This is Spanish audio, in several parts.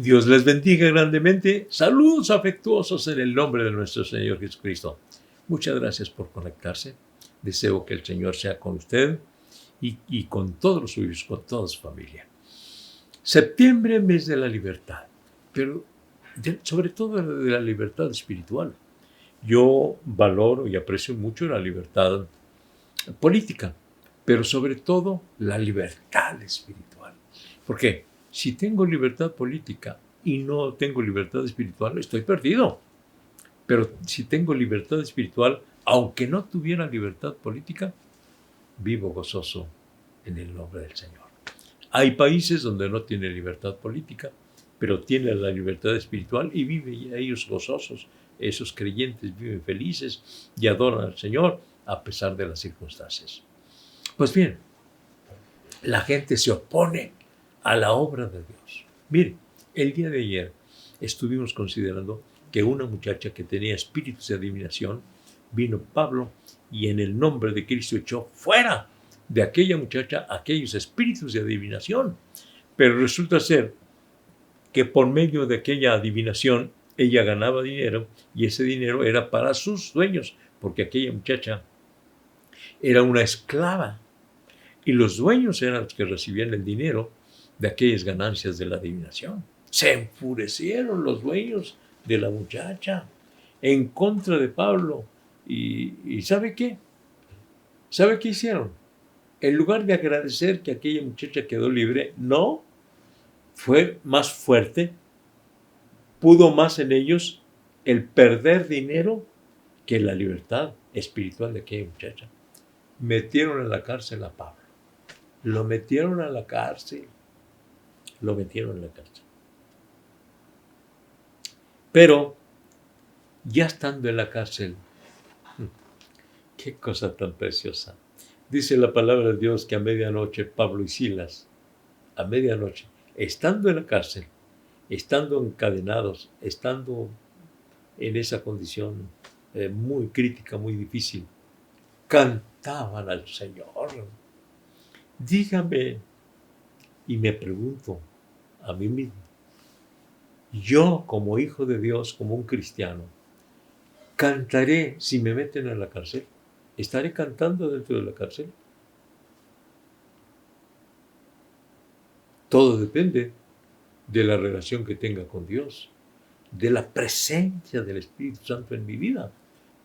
Dios les bendiga grandemente. Saludos afectuosos en el nombre de nuestro Señor Jesucristo. Muchas gracias por conectarse. Deseo que el Señor sea con usted y con todos los suyos, con toda su familia. Septiembre, mes de la libertad, pero sobre todo de la libertad espiritual. Yo valoro y aprecio mucho la libertad política, pero sobre todo la libertad espiritual. Porque si tengo libertad política y no tengo libertad espiritual, estoy perdido. Pero si tengo libertad espiritual, aunque no tuviera libertad política, vivo gozoso en el nombre del Señor. Hay países donde no tiene libertad política, pero tiene la libertad espiritual y viven ellos gozosos. Esos creyentes viven felices y adoran al Señor a pesar de las circunstancias. Pues bien, la gente se opone a la obra de Dios. Mire, el día de ayer estuvimos considerando que una muchacha que tenía espíritus de adivinación, vino Pablo y en el nombre de Cristo echó fuera de aquella muchacha aquellos espíritus de adivinación. Pero resulta ser que por medio de aquella adivinación ella ganaba dinero y ese dinero era para sus dueños, porque aquella muchacha era una esclava y los dueños eran los que recibían el dinero de aquellas ganancias de la adivinación. Se enfurecieron los dueños de la muchacha en contra de Pablo. ¿Y sabe qué? ¿Sabe qué hicieron? En lugar de agradecer que aquella muchacha quedó libre, no, fue más fuerte, pudo más en ellos el perder dinero que la libertad espiritual de aquella muchacha. Metieron en la cárcel a Pablo. Lo metieron a la cárcel. Lo metieron en la cárcel. Pero, ya estando en la cárcel, qué cosa tan preciosa. Dice la palabra de Dios que a medianoche Pablo y Silas, a medianoche, estando en la cárcel, estando encadenados, estando en esa condición muy crítica, muy difícil, cantaban al Señor. Dígame, y me pregunto a mí mismo, yo como hijo de Dios, como un cristiano, ¿cantaré si me meten a la cárcel? ¿Estaré cantando dentro de la cárcel? Todo depende de la relación que tenga con Dios, de la presencia del Espíritu Santo en mi vida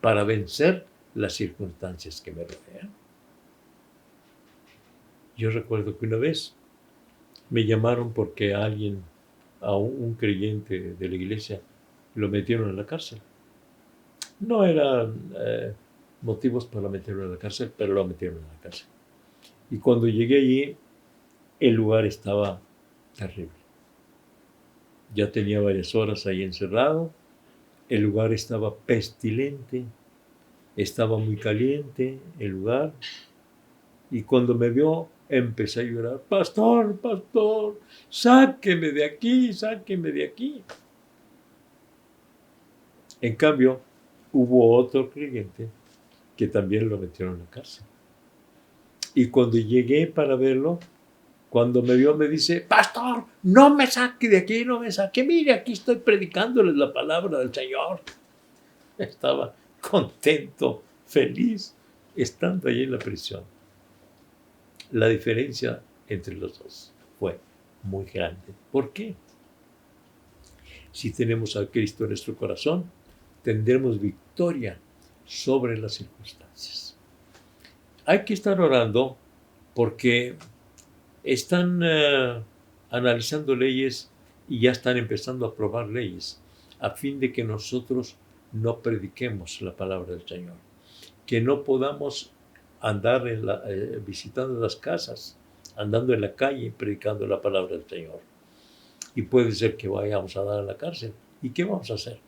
para vencer las circunstancias que me rodean. Yo recuerdo que una vez me llamaron porque a un creyente de la iglesia, lo metieron en la cárcel. No eran motivos para meterlo en la cárcel, pero lo metieron en la cárcel. Y cuando llegué allí, el lugar estaba terrible. Ya tenía varias horas ahí encerrado. El lugar estaba pestilente. Estaba muy caliente el lugar. Y cuando me vio, empecé a llorar. Pastor, pastor, sáqueme de aquí, sáqueme de aquí. En cambio, hubo otro creyente que también lo metieron en la cárcel. Y cuando llegué para verlo, cuando me vio me dice, pastor, no me saque de aquí, no me saque. Mire, aquí estoy predicándoles la palabra del Señor. Estaba contento, feliz, estando allí en la prisión. La diferencia entre los dos fue muy grande. ¿Por qué? Si tenemos a Cristo en nuestro corazón, tendremos victoria sobre las circunstancias. Hay que estar orando porque están analizando leyes y ya están empezando a aprobar leyes a fin de que nosotros no prediquemos la palabra del Señor, que no podamos andar visitando las casas, andando en la calle predicando la palabra del Señor. Y puede ser que vayamos a dar a la cárcel. ¿Y qué vamos a hacer?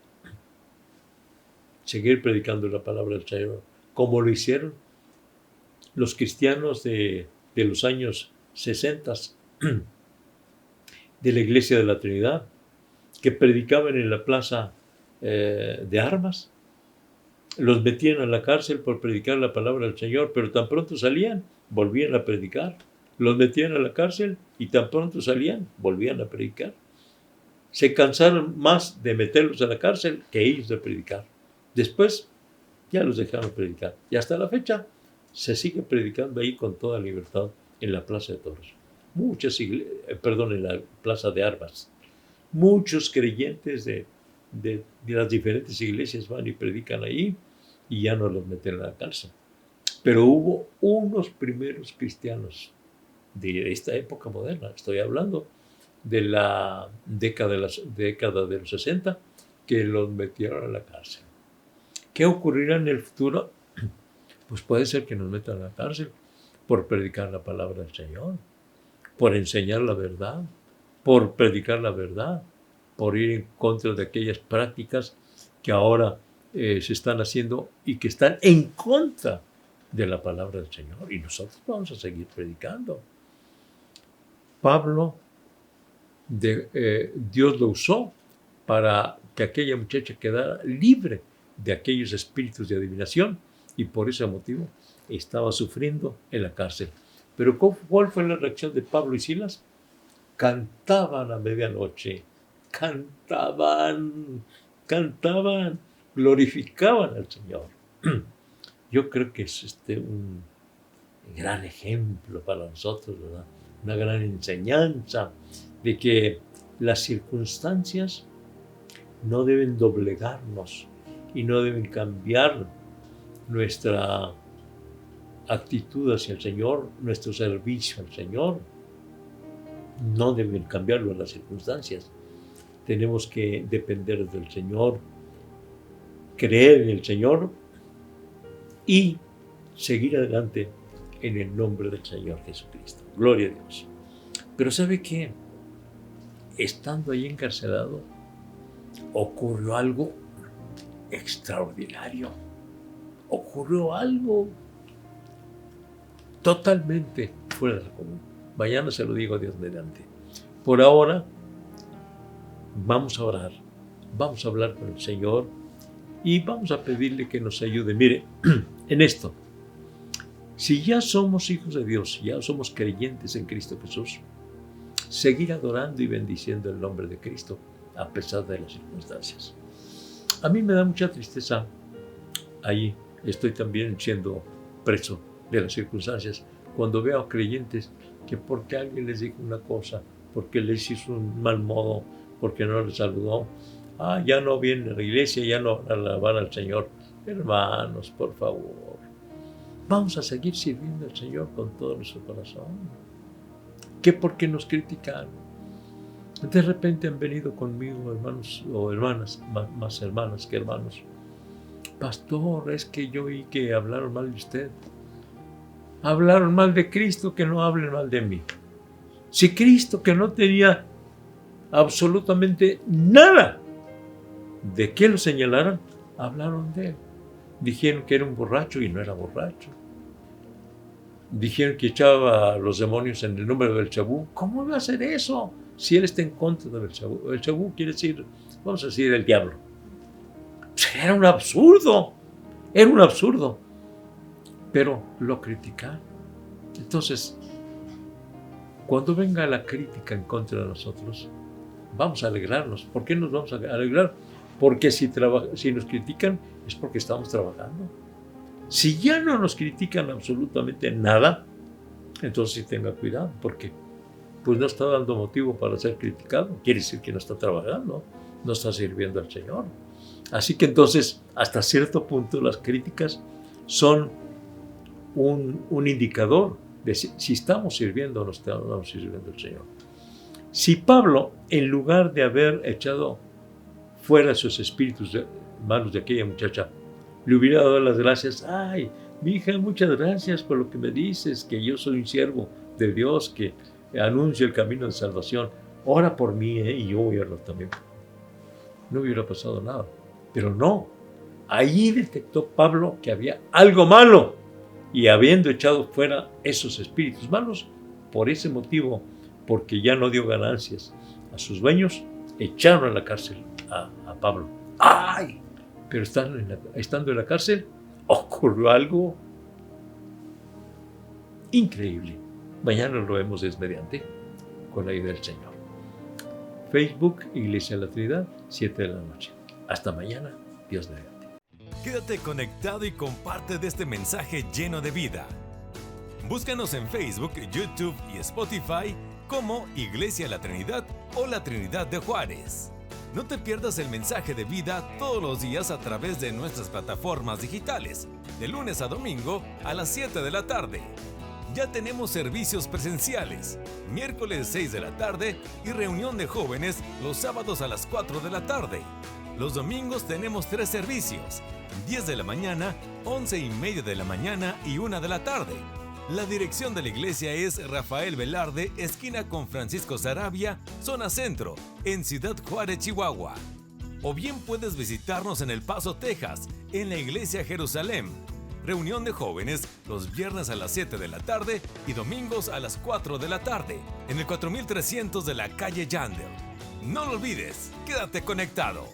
Seguir predicando la palabra del Señor, como lo hicieron los cristianos de los años 60 de la Iglesia de la Trinidad, que predicaban en la plaza de armas. Los metían a la cárcel por predicar la palabra del Señor, pero tan pronto salían, volvían a predicar. Los metían a la cárcel y tan pronto salían, volvían a predicar. se cansaron más de meterlos a la cárcel que ellos de predicar. Después ya los dejaron predicar. Y hasta la fecha se sigue predicando ahí con toda libertad en la Plaza de Toros. En la Plaza de Armas. Muchos creyentes de las diferentes iglesias van y predican ahí y ya no los meten en la cárcel. Pero hubo unos primeros cristianos de esta época moderna, estoy hablando de la década de los 60, que los metieron a la cárcel. ¿Qué ocurrirá en el futuro? Pues puede ser que nos metan a la cárcel por predicar la palabra del Señor, por enseñar la verdad, por predicar la verdad, por ir en contra de aquellas prácticas que ahora se están haciendo y que están en contra de la palabra del Señor. Y nosotros vamos a seguir predicando. Pablo, Dios lo usó para que aquella muchacha quedara libre de aquellos espíritus de adivinación y por ese motivo estaba sufriendo en la cárcel. Pero ¿cuál fue la reacción de Pablo y Silas? Cantaban a medianoche, cantaban, glorificaban al Señor. Yo creo que es un gran ejemplo para nosotros, ¿verdad? Una gran enseñanza de que las circunstancias no deben doblegarnos y no deben cambiar nuestra actitud hacia el Señor, nuestro servicio al Señor. No deben cambiarlo las circunstancias. Tenemos que depender del Señor, creer en el Señor y seguir adelante en el nombre del Señor Jesucristo. Gloria a Dios. Pero ¿sabe qué? Estando ahí encarcelado, ocurrió algo extraordinario. Ocurrió algo totalmente fuera del común. Mañana se lo digo a Dios mediante. Por ahora, vamos a orar, vamos a hablar con el Señor y vamos a pedirle que nos ayude. Mire, en esto, si ya somos hijos de Dios, ya somos creyentes en Cristo Jesús, seguir adorando y bendiciendo el nombre de Cristo a pesar de las circunstancias. A mí me da mucha tristeza. Ahí estoy también siendo preso de las circunstancias cuando veo a creyentes que porque alguien les dijo una cosa, porque les hizo un mal modo, porque no les saludó, ya no vienen a la iglesia, ya no alaban al Señor. Hermanos, por favor, vamos a seguir sirviendo al Señor con todo nuestro corazón. ¿Qué por qué nos critican? De repente han venido conmigo hermanos o hermanas, más hermanas que hermanos. Pastor, es que yo oí que hablaron mal de usted. Hablaron mal de Cristo, que no hablen mal de mí. Si Cristo, que no tenía absolutamente nada de qué lo señalaran, hablaron de él. Dijeron que era un borracho y no era borracho. Dijeron que echaba a los demonios en el nombre de Belcebú. ¿Cómo va a hacer eso si él está en contra de Belcebú? Belcebú quiere decir, vamos a decir, el diablo. Era un absurdo. Era un absurdo. Pero lo criticaron. Entonces, cuando venga la crítica en contra de nosotros, vamos a alegrarnos. ¿Por qué nos vamos a alegrar? Porque si nos critican es porque estamos trabajando. Si ya no nos critican absolutamente nada, entonces sí tenga cuidado, porque pues no está dando motivo para ser criticado. Quiere decir que no está trabajando, no está sirviendo al Señor. Así que entonces, hasta cierto punto, las críticas son un indicador de si estamos sirviendo o no estamos sirviendo al Señor. Si Pablo, en lugar de haber echado fuera esos espíritus malos de aquella muchacha, le hubiera dado las gracias, ay, mi hija, muchas gracias por lo que me dices, que yo soy un siervo de Dios, que anuncio el camino de salvación, ora por mí, y yo voy a orar también. No hubiera pasado nada, pero no, allí detectó Pablo que había algo malo, y habiendo echado fuera esos espíritus malos, por ese motivo, porque ya no dio ganancias a sus dueños, echaron a la cárcel a Pablo. ¡Ay! Pero estando en la cárcel, ocurrió algo increíble. Mañana lo vemos mediante, con la ayuda del Señor. Facebook, Iglesia de la Trinidad, 7 de la noche. Hasta mañana, Dios mediante. Quédate conectado y comparte de este mensaje lleno de vida. Búscanos en Facebook, YouTube y Spotify como Iglesia La Trinidad o La Trinidad de Juárez. No te pierdas el mensaje de vida todos los días a través de nuestras plataformas digitales, de lunes a domingo a las 7 de la tarde. Ya tenemos servicios presenciales, miércoles 6 de la tarde y reunión de jóvenes los sábados a las 4 de la tarde. Los domingos tenemos 3 servicios, 10 de la mañana, 11:30 de la mañana y 1 de la tarde. La dirección de la iglesia es Rafael Velarde, esquina con Francisco Sarabia, zona centro, en Ciudad Juárez, Chihuahua. O bien puedes visitarnos en El Paso, Texas, en la iglesia Jerusalén. Reunión de jóvenes los viernes a las 7 de la tarde y domingos a las 4 de la tarde, en el 4300 de la calle Yandel. No lo olvides, quédate conectado.